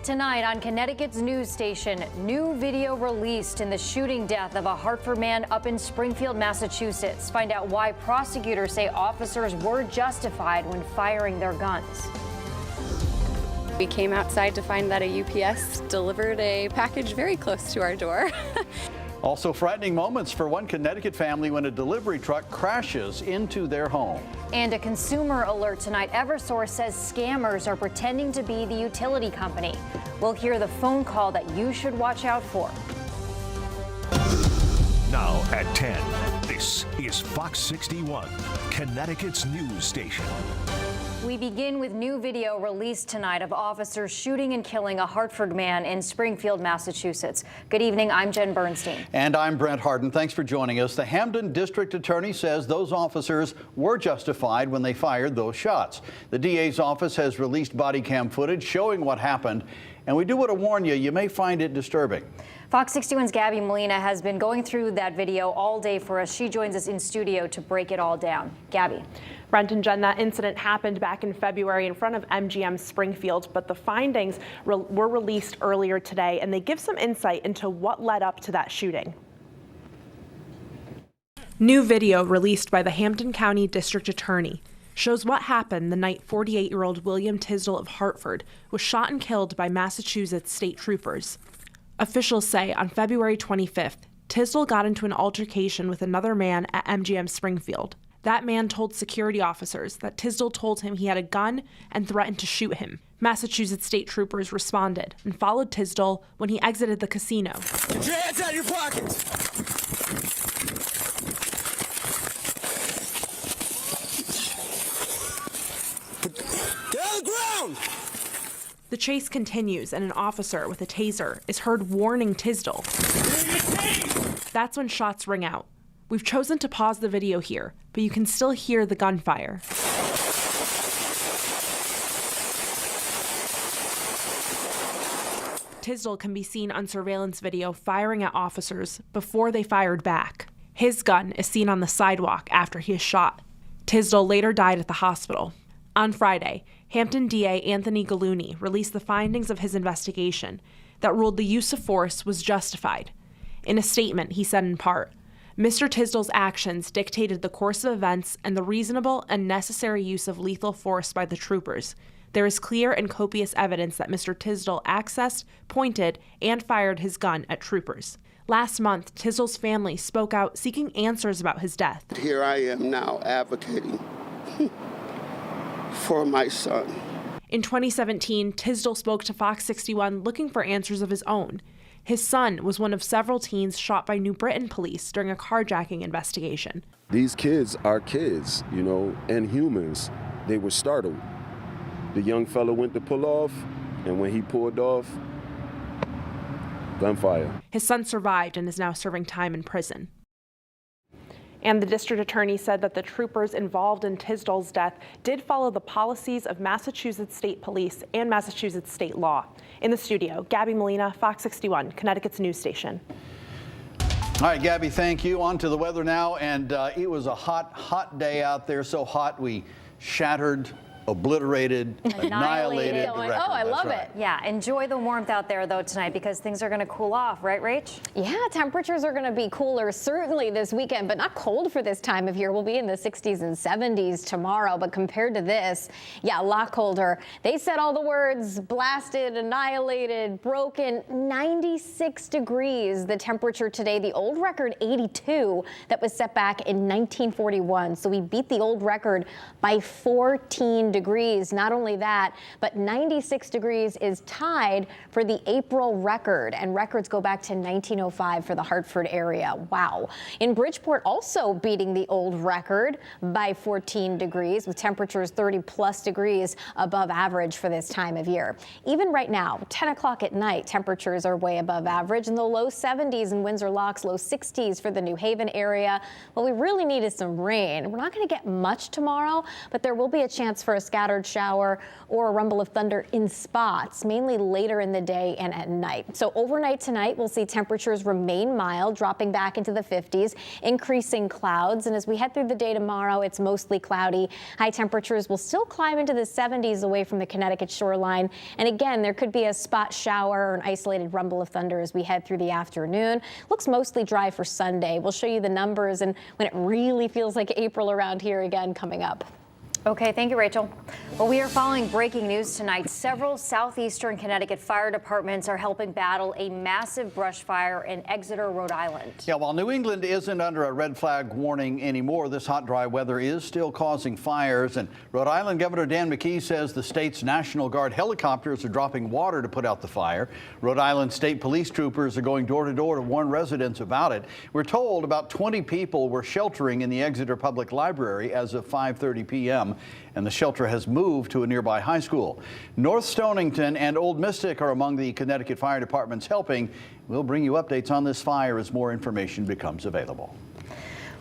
Tonight on Connecticut's news station, new video released in the shooting death of a Hartford man up in Springfield, Massachusetts. Find out why prosecutors say officers were justified when firing their guns. We came outside to find that a UPS delivered a package very close to our door. Also frightening moments for one Connecticut family when a delivery truck crashes into their home. And a consumer alert tonight. Eversource says scammers are pretending to be the utility company. We'll hear the phone call that you should watch out for. Now at 10, this is Fox 61, Connecticut's news station. We begin with new video released tonight of officers shooting and killing a Hartford man in Springfield, Massachusetts. Good evening, I'm Jen Bernstein. And I'm Brent Harden. Thanks for joining us. The Hampden District Attorney says those officers were justified when they fired those shots. The DA's office has released body cam footage showing what happened, and we do want to warn you, you may find it disturbing. Fox 61's Gabby Molina has been going through that video all day for us. She joins us in studio to break it all down. Gabby. Brent and Jen, that incident happened back in February in front of MGM Springfield, but the findings were released earlier today, and they give some insight into what led up to that shooting. New video released by the Hampden County District Attorney shows what happened the night 48-year-old William Tisdall of Hartford was shot and killed by Massachusetts state troopers. Officials say on February 25th, Tisdall got into an altercation with another man at MGM Springfield. That man told security officers that Tisdall told him he had a gun and threatened to shoot him. Massachusetts state troopers responded and followed Tisdall when he exited the casino. Get your hands out of your pockets! Get on the ground! The chase continues, and an officer with a taser is heard warning Tisdall. That's when shots ring out. We've chosen to pause the video here, but you can still hear the gunfire. Tisdall can be seen on surveillance video firing at officers before they fired back. His gun is seen on the sidewalk after he is shot. Tisdall later died at the hospital. On Friday, Hampton DA Anthony Gallooni released the findings of his investigation that ruled the use of force was justified. In a statement, he said in part, Mr. Tisdall's actions dictated the course of events and the reasonable and necessary use of lethal force by the troopers. There is clear and copious evidence that Mr. Tisdall accessed, pointed, and fired his gun at troopers. Last month, Tisdall's family spoke out seeking answers about his death. Here I am now advocating for my son. In 2017, Tisdall spoke to Fox 61 looking for answers of his own. His son was one of several teens shot by New Britain police during a carjacking investigation. These kids are kids, and humans. They were startled. The young fellow went to pull off, and when he pulled off, gunfire. His son survived and is now serving time in prison. And the district attorney said that the troopers involved in Tisdall's death did follow the policies of Massachusetts State Police and Massachusetts state law. In the studio, Gabby Molina, Fox 61, Connecticut's news station. All right, Gabby, thank you. On to the weather now. And it was a hot day out there. So hot we shattered, obliterated, annihilated the record. Oh, I love it. Yeah, enjoy the warmth out there, though, tonight, because things are going to cool off, right, Rach? Yeah, temperatures are going to be cooler certainly this weekend, but not cold for this time of year. We'll be in the 60s and 70s tomorrow, but compared to this, yeah, a lot colder. They said all the words: blasted, annihilated, broken. 96 degrees the temperature today. The old record 82 that was set back in 1941. So we beat the old record by 14 degrees. Not only that, but 96 degrees is tied for the April record, and records go back to 1905 for the Hartford area. Wow. In Bridgeport, also beating the old record by 14 degrees, with temperatures 30 plus degrees above average for this time of year. Even right now, 10 o'clock at night, temperatures are way above average in the low 70s in Windsor Locks, low 60s for the New Haven area. What we really need is some rain. We're not going to get much tomorrow, but there will be a chance for a scattered shower or a rumble of thunder in spots, mainly later in the day and at night. So overnight tonight, we'll see temperatures remain mild, dropping back into the 50s, increasing clouds. And as we head through the day tomorrow, it's mostly cloudy. High temperatures will still climb into the 70s away from the Connecticut shoreline. And again, there could be a spot shower or an isolated rumble of thunder as we head through the afternoon. Looks mostly dry for Sunday. We'll show you the numbers and when it really feels like April around here again coming up. Okay, thank you, Rachel. Well, we are following breaking news tonight. Several southeastern Connecticut fire departments are helping battle a massive brush fire in Exeter, Rhode Island. Yeah, while New England isn't under a red flag warning anymore, this hot, dry weather is still causing fires. And Rhode Island Governor Dan McKee says the state's National Guard helicopters are dropping water to put out the fire. Rhode Island State Police troopers are going door to door to warn residents about it. We're told about 20 people were sheltering in the Exeter Public Library as of 5:30 p.m. and the shelter has moved to a nearby high school. North Stonington and Old Mystic are among the Connecticut fire departments helping. We'll bring you updates on this fire as more information becomes available.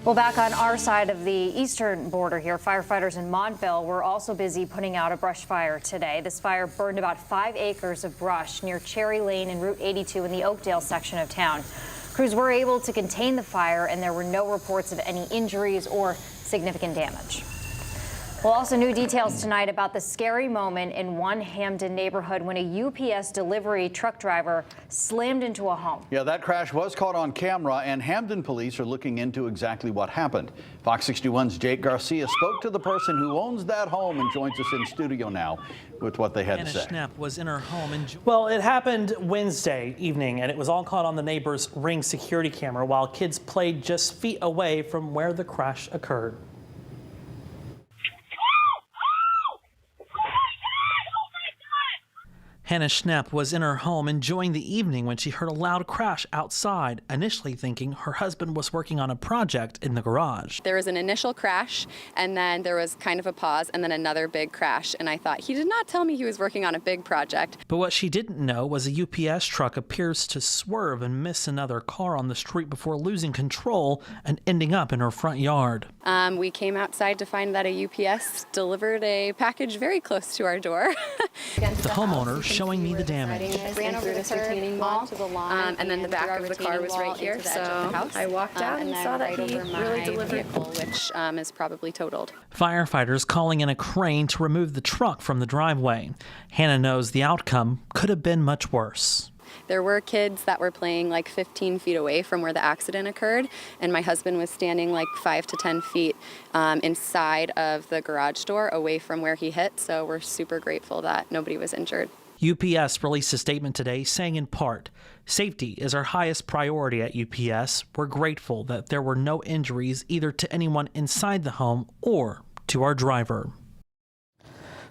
Well, back on our side of the eastern border here, firefighters in Montville were also busy putting out a brush fire today. This fire burned about 5 acres of brush near Cherry Lane and Route 82 in the Oakdale section of town. Crews were able to contain the fire and there were no reports of any injuries or significant damage. Well, also new details tonight about the scary moment in one Hamden neighborhood when a UPS delivery truck driver slammed into a home. Yeah, that crash was caught on camera and Hamden police are looking into exactly what happened. Fox 61's Jake Garcia spoke to the person who owns that home and joins us in studio now with what they had to say. Schnepp was in her home. Well, it happened Wednesday evening and it was all caught on the neighbor's Ring security camera while kids played just feet away from where the crash occurred. Hannah Schnepp was in her home enjoying the evening when she heard a loud crash outside, initially thinking her husband was working on a project in the garage. There was an initial crash, and then there was kind of a pause, and then another big crash. And I thought, he did not tell me he was working on a big project. But what she didn't know was a UPS truck appears to swerve and miss another car on the street before losing control and ending up in her front yard. We came outside to find that a UPS delivered a package very close to our door. The homeowner showing me the damage. Ran over the retaining wall to the lawn, and then the back of the car was right here, so I walked out and saw that he really delivered vehicle, which is probably totaled. Firefighters calling in a crane to remove the truck from the driveway. Hannah knows the outcome could have been much worse. There were kids that were playing like 15 feet away from where the accident occurred, and my husband was standing like 5 to 10 feet inside of the garage door away from where he hit, so we're super grateful that nobody was injured. UPS released a statement today saying in part, safety is our highest priority at UPS. We're grateful that there were no injuries either to anyone inside the home or to our driver.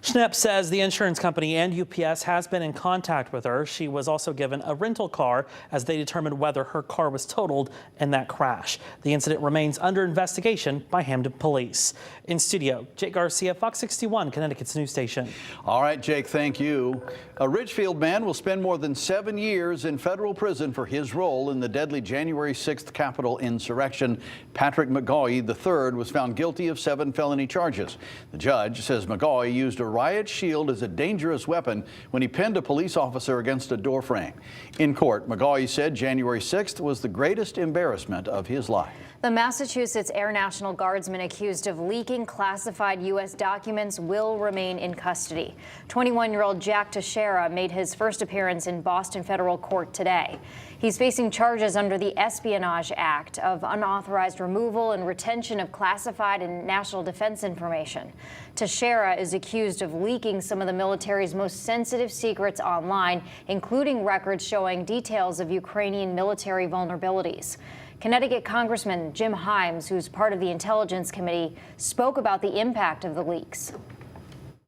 Schnepp says the insurance company and UPS has been in contact with her. She was also given a rental car as they determined whether her car was totaled in that crash. The incident remains under investigation by Hamden Police. In studio, Jake Garcia, Fox 61, Connecticut's news station. All right, Jake, thank you. A Ridgefield man will spend more than 7 years in federal prison for his role in the deadly January 6th Capitol insurrection. Patrick McGaughy III was found guilty of 7 felony charges. The judge says McGaughy used a riot shield as a dangerous weapon when he pinned a police officer against a door frame. In court, McGaughy said January 6th was the greatest embarrassment of his life. The Massachusetts Air National Guardsman accused of leaking classified U.S. documents will remain in custody. 21-year-old Jack Teixeira made his first appearance in Boston federal court today. He's facing charges under the Espionage Act of unauthorized removal and retention of classified and national defense information. Teixeira is accused of leaking some of the military's most sensitive secrets online, including records showing details of Ukrainian military vulnerabilities. Connecticut Congressman Jim Himes, who's part of the Intelligence Committee, spoke about the impact of the leaks.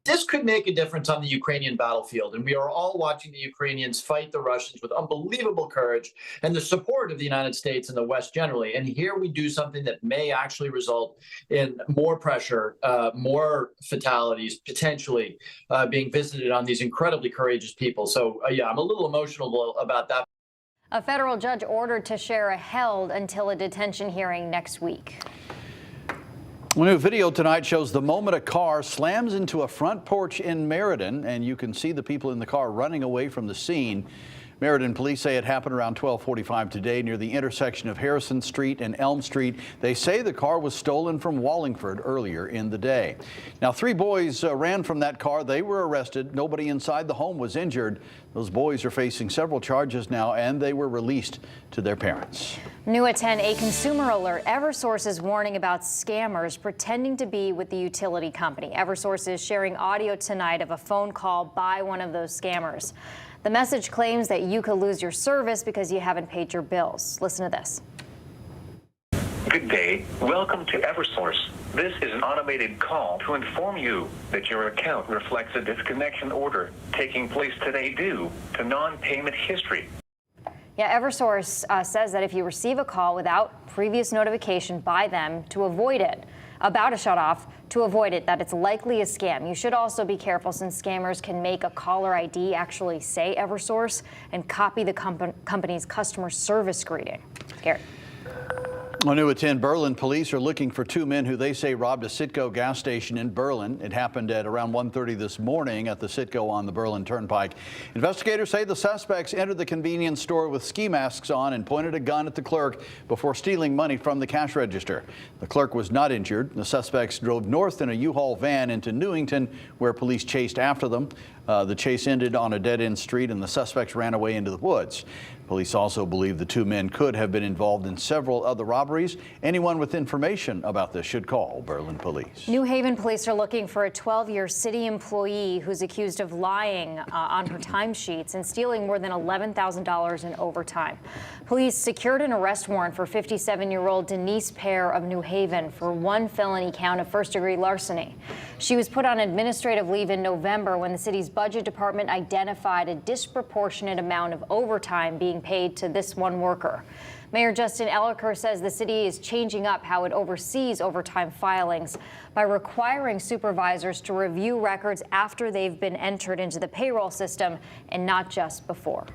This could make a difference on the Ukrainian battlefield, and we are all watching the Ukrainians fight the Russians with unbelievable courage and the support of the United States and the West generally. And here we do something that may actually result in more pressure, more fatalities, potentially being visited on these incredibly courageous people. So, yeah, I'm a little emotional about that. A federal judge ordered Teixeira held until a detention hearing next week. A new video tonight shows the moment a car slams into a front porch in Meriden, and you can see the people in the car running away from the scene. Meriden police say it happened around 12:45 today near the intersection of Harrison Street and Elm Street. They say the car was stolen from Wallingford earlier in the day. Now, 3 boys ran from that car. They were arrested. Nobody inside the home was injured. Those boys are facing several charges now, and they were released to their parents. New at 10, a consumer alert. Eversource is warning about scammers pretending to be with the utility company. Eversource is sharing audio tonight of a phone call by one of those scammers. The message claims that you could lose your service because you haven't paid your bills. Listen to this. Good day. Welcome to Eversource. This is an automated call to inform you that your account reflects a disconnection order taking place today due to non-payment history. Yeah, Eversource says that if you receive a call without previous notification by them to avoid it, about a shutoff, to avoid it, that it's likely a scam. You should also be careful since scammers can make a caller ID actually say Eversource and copy the company's customer service greeting. Gary. On New at 10, Berlin police are looking for 2 men who they say robbed a Citgo gas station in Berlin. It happened at around 1:30 this morning at the Citgo on the Berlin Turnpike. Investigators say the suspects entered the convenience store with ski masks on and pointed a gun at the clerk before stealing money from the cash register. The clerk was not injured. The suspects drove north in a U-Haul van into Newington, where police chased after them. The chase ended on a dead-end street, and the suspects ran away into the woods. Police also believe the 2 men could have been involved in several other robberies. Anyone with information about this should call Berlin police. New Haven police are looking for a 12-year city employee who's accused of lying on her timesheets and stealing more than $11,000 in overtime. Police secured an arrest warrant for 57-year-old Denise Pear of New Haven for 1 felony count of first-degree larceny. She was put on administrative leave in November when the city's budget department identified a disproportionate amount of overtime being paid to this one worker. Mayor Justin Elliker says the city is changing up how it oversees overtime filings by requiring supervisors to review records after they've been entered into the payroll system and not just before.